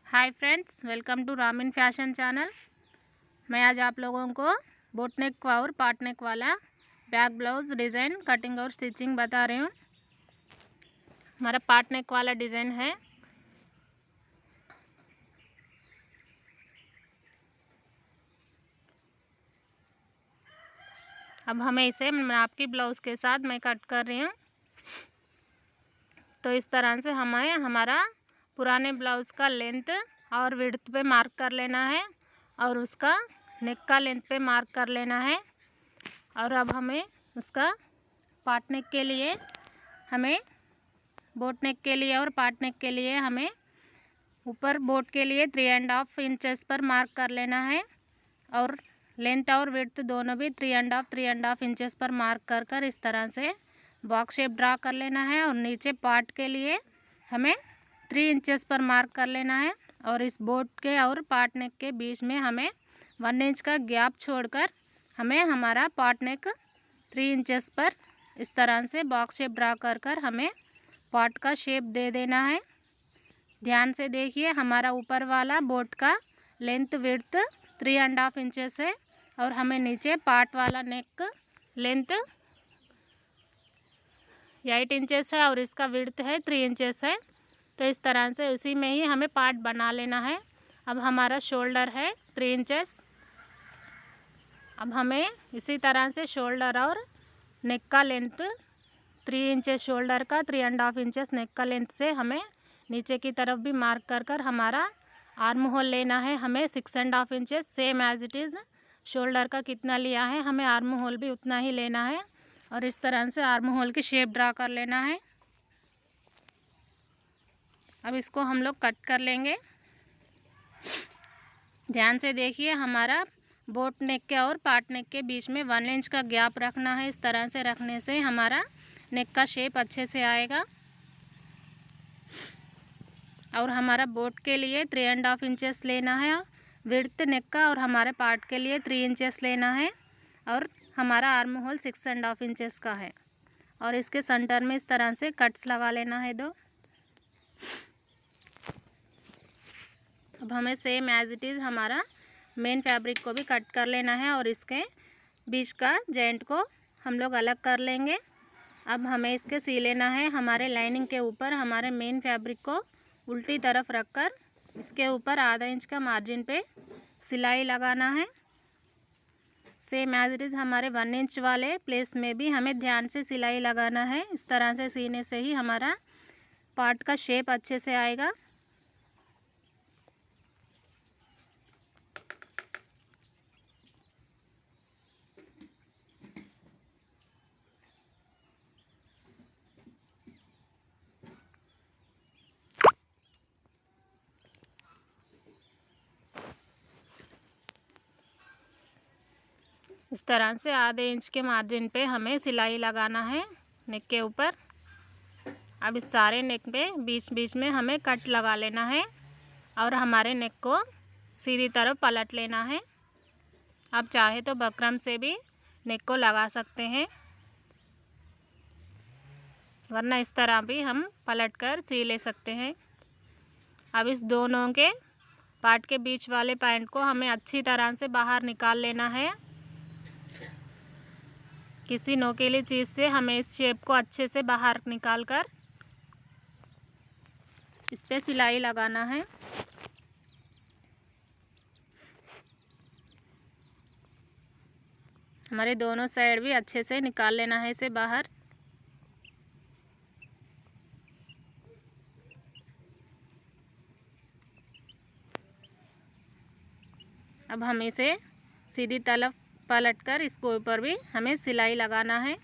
Hi friends, welcome to Ramin fashion channel. मैं आज आप लोगों को बोट नेक और पाट नेक वाला बैक ब्लाउज डिज़ाइन कटिंग और स्टिचिंग बता रही हूँ। हमारा पाट नेक वाला डिज़ाइन है। अब हमें इसे आपकी ब्लाउज़ के साथ मैं कट कर रही हूँ। तो इस तरह से हमें हमारा पुराने ब्लाउज़ का लेंथ और विड्थ पे मार्क कर लेना है और उसका नेक का लेंथ पे मार्क कर लेना है। और अब हमें उसका पाट नेक के लिए हमें बोट नेक के लिए और पाट नेक के लिए हमें ऊपर बोट के लिए 3.5 इंचेस पर मार्क कर लेना है और लेंथ और विड्थ दोनों भी 3.5 इंचेस पर मार्क कर इस तरह से बॉक्स शेप ड्रा कर लेना है। और नीचे पार्ट के लिए हमें 3 इंचेस पर मार्क कर लेना है और इस बोट के और पार्ट नेक के बीच में हमें 1 इंच का गैप छोड़कर हमें हमारा पार्ट नेक 3 इंचेस पर इस तरह से बॉक्स शेप ड्रा कर हमें पार्ट का शेप दे देना है। ध्यान से देखिए, हमारा ऊपर वाला बोट का लेंथ विड्थ 3.5 इंचेस है और हमें नीचे पार्ट वाला नेक लेंथ 8 इंचेस है और इसका विड्थ है 3 इंचेस है। तो इस तरह से उसी में ही हमें पार्ट बना लेना है। अब हमारा शोल्डर है 3 इंचेस। अब हमें इसी तरह से शोल्डर और नेक का लेंथ 3 इंचेस शोल्डर का, 3.5 इंचेस नेक का लेंथ से हमें नीचे की तरफ भी मार्क कर हमारा आर्म होल लेना है। हमें 6.5 inches same as it is shoulder का कितना लिया है हमें आर्म होल भी उतना ही लेना है और इस तरह से आर्म होल की शेप ड्रा कर लेना है। अब इसको हम लोग कट कर लेंगे। ध्यान से देखिए, हमारा बोट नेक के और पार्ट नेक के बीच में 1 इंच का गैप रखना है। इस तरह से रखने से हमारा नेक का शेप अच्छे से आएगा। और हमारा बोट के लिए 3.5 इंचेस लेना है विड्थ नेक का और हमारे पार्ट के लिए 3 इंचेस लेना है और हमारा आर्म होल 6.5 इंचेस का है। और इसके सेंटर में इस तरह से कट्स लगा लेना है 2। अब हमें सेम एज इट इज़ हमारा मेन फैब्रिक को भी कट कर लेना है और इसके बीच का जॉइंट को हम लोग अलग कर लेंगे। अब हमें इसके सी लेना है हमारे लाइनिंग के ऊपर हमारे मेन फैब्रिक को उल्टी तरफ रखकर इसके ऊपर आधा इंच का मार्जिन पे सिलाई लगाना है। सेम एज इट इज़ हमारे 1 इंच वाले प्लेस में भी हमें ध्यान से सिलाई लगाना है। इस तरह से सीने से ही हमारा पार्ट का शेप अच्छे से आएगा। इस तरह से आधे इंच के मार्जिन पे हमें सिलाई लगाना है नेक के ऊपर। अब इस सारे नेक पे बीच बीच में हमें कट लगा लेना है और हमारे नेक को सीधी तरफ पलट लेना है। आप चाहे तो बकरम से भी नेक को लगा सकते हैं, वरना इस तरह भी हम पलट कर सी ले सकते हैं। अब इस दोनों के पार्ट के बीच वाले पॉइंट को हमें अच्छी तरह से बाहर निकाल लेना है। किसी नोकीली चीज़ से हमें इस शेप को अच्छे से बाहर निकाल कर इस पे सिलाई लगाना है। हमारे दोनों साइड भी अच्छे से निकाल लेना है इसे बाहर। अब हम इसे सीधी तरफ पलटकर इसको ऊपर भी हमें सिलाई लगाना है।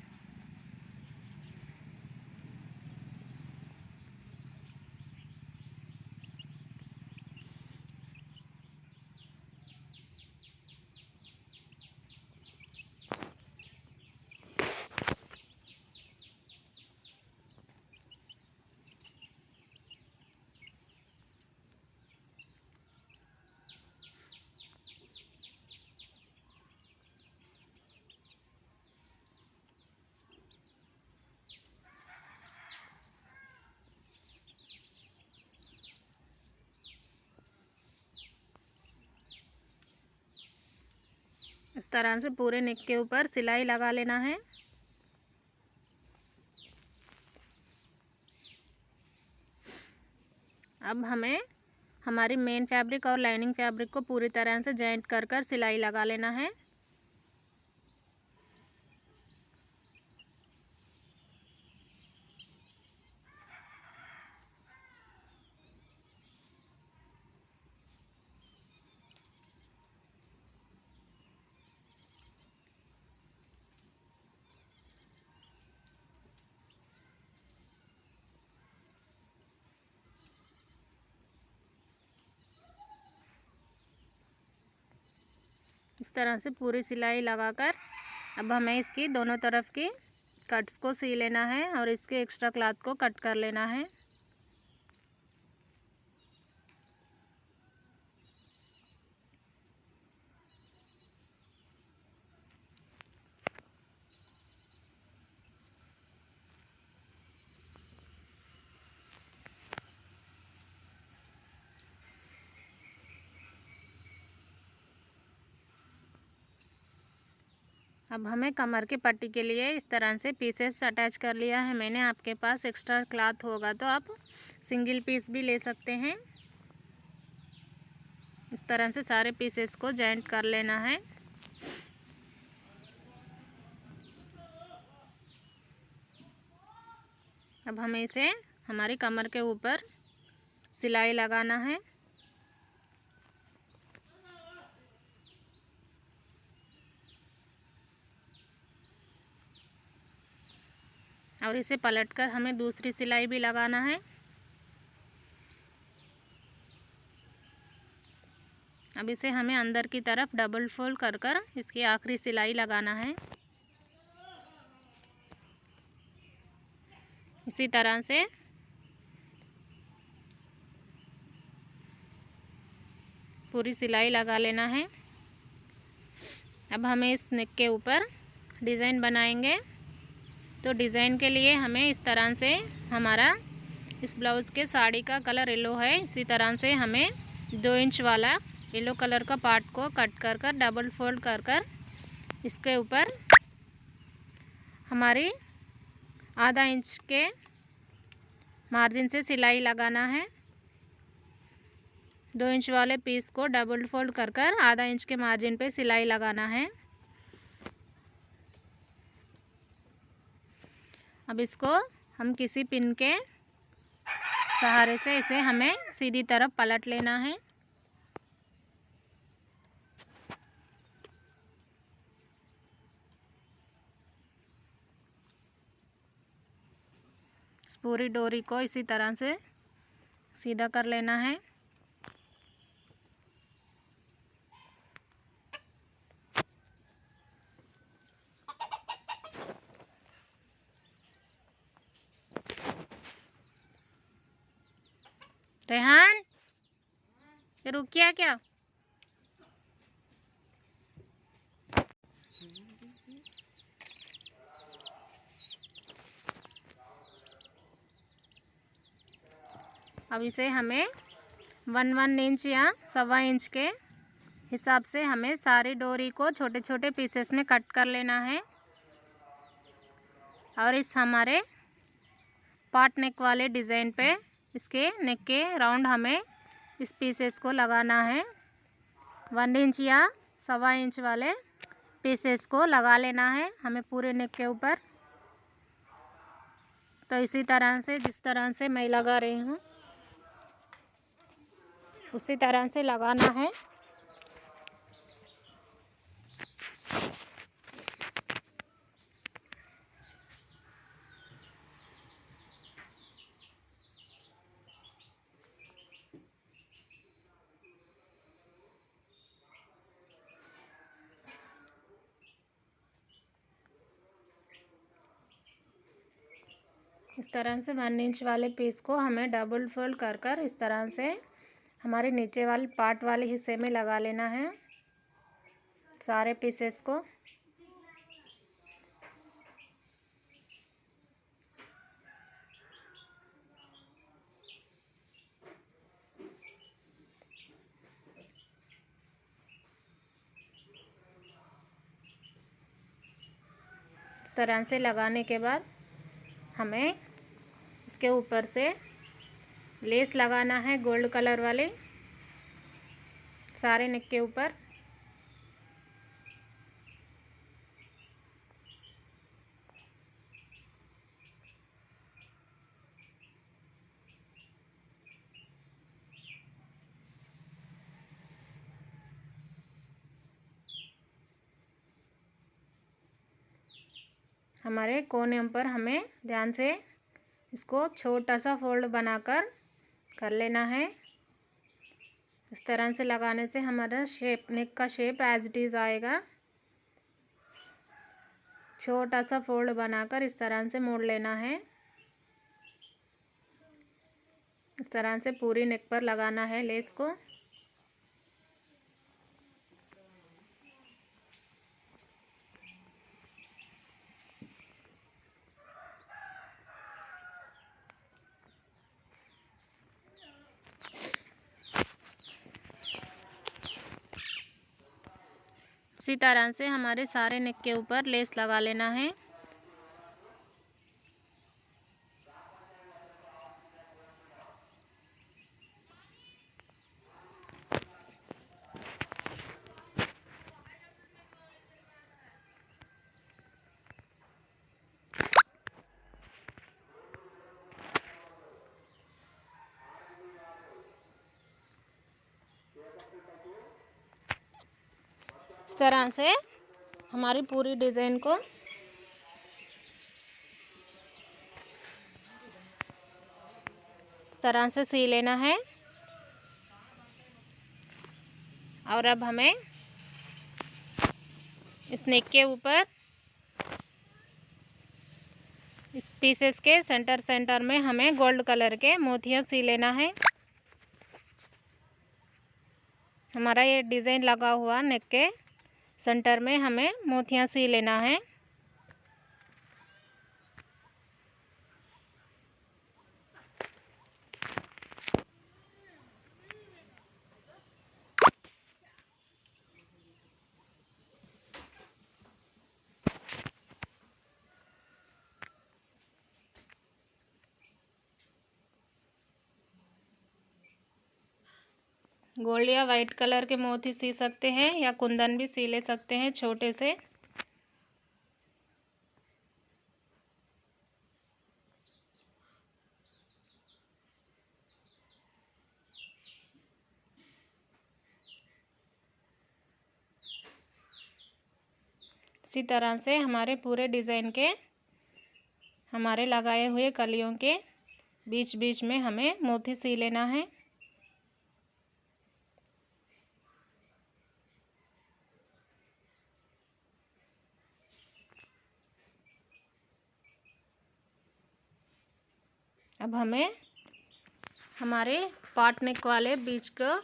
इस तरह से पूरे नेक के ऊपर सिलाई लगा लेना है। अब हमें हमारी मेन फैब्रिक और लाइनिंग फैब्रिक को पूरी तरह से जॉइंट कर कर सिलाई लगा लेना है। इस तरह से पूरी सिलाई लगाकर अब हमें इसकी दोनों तरफ की कट्स को सी लेना है और इसके एक्स्ट्रा क्लॉथ को कट कर लेना है। अब हमें कमर की पट्टी के लिए इस तरह से पीसेस अटैच कर लिया है मैंने। आपके पास एक्स्ट्रा क्लॉथ होगा तो आप सिंगल पीस भी ले सकते हैं। इस तरह से सारे पीसेस को जॉइंट कर लेना है। अब हमें इसे हमारी कमर के ऊपर सिलाई लगाना है। और इसे पलटकर हमें दूसरी सिलाई भी लगाना है। अब इसे हमें अंदर की तरफ डबल फोल्ड कर कर इसकी आखिरी सिलाई लगाना है। इसी तरह से पूरी सिलाई लगा लेना है। अब हमें इस नेक के ऊपर डिज़ाइन बनाएंगे। तो डिज़ाइन के लिए हमें इस तरह से हमारा इस ब्लाउज़ के साड़ी का कलर येलो है, इसी तरह से हमें 2 इंच वाला येलो कलर का पार्ट को कट कर कर डबल फोल्ड कर कर इसके ऊपर हमारी आधा इंच के मार्जिन से सिलाई लगाना है। 2 इंच वाले पीस को डबल फोल्ड कर कर आधा इंच के मार्जिन पे सिलाई लगाना है। अब इसको हम किसी पिन के सहारे से इसे हमें सीधी तरफ पलट लेना है। इस पूरी डोरी को इसी तरह से सीधा कर लेना है। रेहान, ये रुक गया क्या? अब इसे हमें 1 इंच या 1.25 इंच के हिसाब से हमें सारी डोरी को छोटे छोटे पीसेस में कट कर लेना है। और इस हमारे पार्ट नेक वाले डिज़ाइन पे इसके नेक के राउंड हमें इस पीसेस को लगाना है। 1 इंच या 1.25 इंच वाले पीसेस को लगा लेना है हमें पूरे नेक के ऊपर। तो इसी तरह से जिस तरह से मैं लगा रही हूँ उसी तरह से लगाना है। इस तरह से 1 इंच वाले पीस को हमें डबल फोल्ड कर कर इस तरह से हमारे नीचे वाले पार्ट वाले हिस्से में लगा लेना है सारे पीसेस को। तरह से लगाने के बाद हमें इसके ऊपर से लेस लगाना है गोल्ड कलर वाले सारे नेक के ऊपर। हमारे कोने पर हमें ध्यान से इसको छोटा सा फोल्ड बनाकर कर लेना है। इस तरह से लगाने से हमारा शेप नेक का शेप एज इट इज़ आएगा। छोटा सा फोल्ड बनाकर इस तरह से मोड़ लेना है। इस तरह से पूरी नेक पर लगाना है लेस को। इसी तरह से हमारे सारे नेक के ऊपर लेस लगा लेना है। इस तरह से हमारी पूरी डिज़ाइन को इस तरह से सी लेना है। और अब हमें इस नेक के ऊपर इस पीसेस के सेंटर में हमें गोल्ड कलर के मोतियाँ सी लेना है। हमारा ये डिज़ाइन लगा हुआ नेक के सेंटर में हमें मोतियाँ सी लेना है। गोल्ड या वाइट कलर के मोती सी सकते हैं या कुंदन भी सी ले सकते हैं छोटे से। इसी तरह से हमारे पूरे डिज़ाइन के हमारे लगाए हुए कलियों के बीच बीच में हमें मोती सी लेना है। अब हमें हमारे पॉट नेक वाले बीच को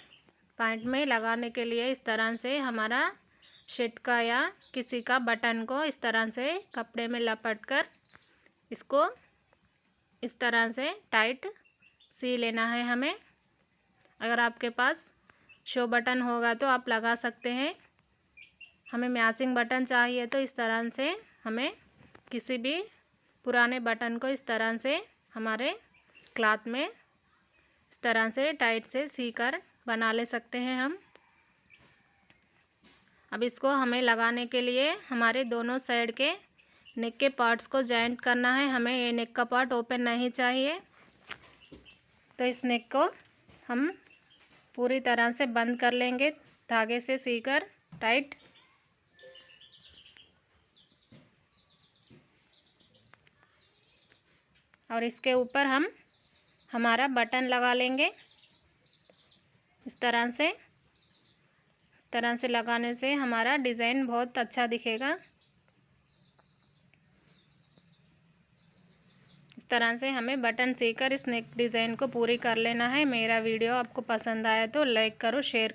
पॉइंट में लगाने के लिए इस तरह से हमारा शर्ट का या किसी का बटन को इस तरह से कपड़े में लपेट कर इसको इस तरह से टाइट सी लेना है हमें। अगर आपके पास शो बटन होगा तो आप लगा सकते हैं। हमें मैचिंग बटन चाहिए तो इस तरह से हमें किसी भी पुराने बटन को इस तरह से हमारे क्लॉथ में इस तरह से टाइट से सी कर बना ले सकते हैं हम। अब इसको हमें लगाने के लिए हमारे दोनों साइड के नेक के पार्ट्स को जॉइंट करना है। हमें ये नेक का पार्ट ओपन नहीं चाहिए, तो इस नेक को हम पूरी तरह से बंद कर लेंगे धागे से सीकर टाइट। और इसके ऊपर हम हमारा बटन लगा लेंगे इस तरह से। इस तरह से लगाने से हमारा डिज़ाइन बहुत अच्छा दिखेगा। इस तरह से हमें बटन सीकर इस नेक डिज़ाइन को पूरी कर लेना है। मेरा वीडियो आपको पसंद आया तो लाइक करो, शेयर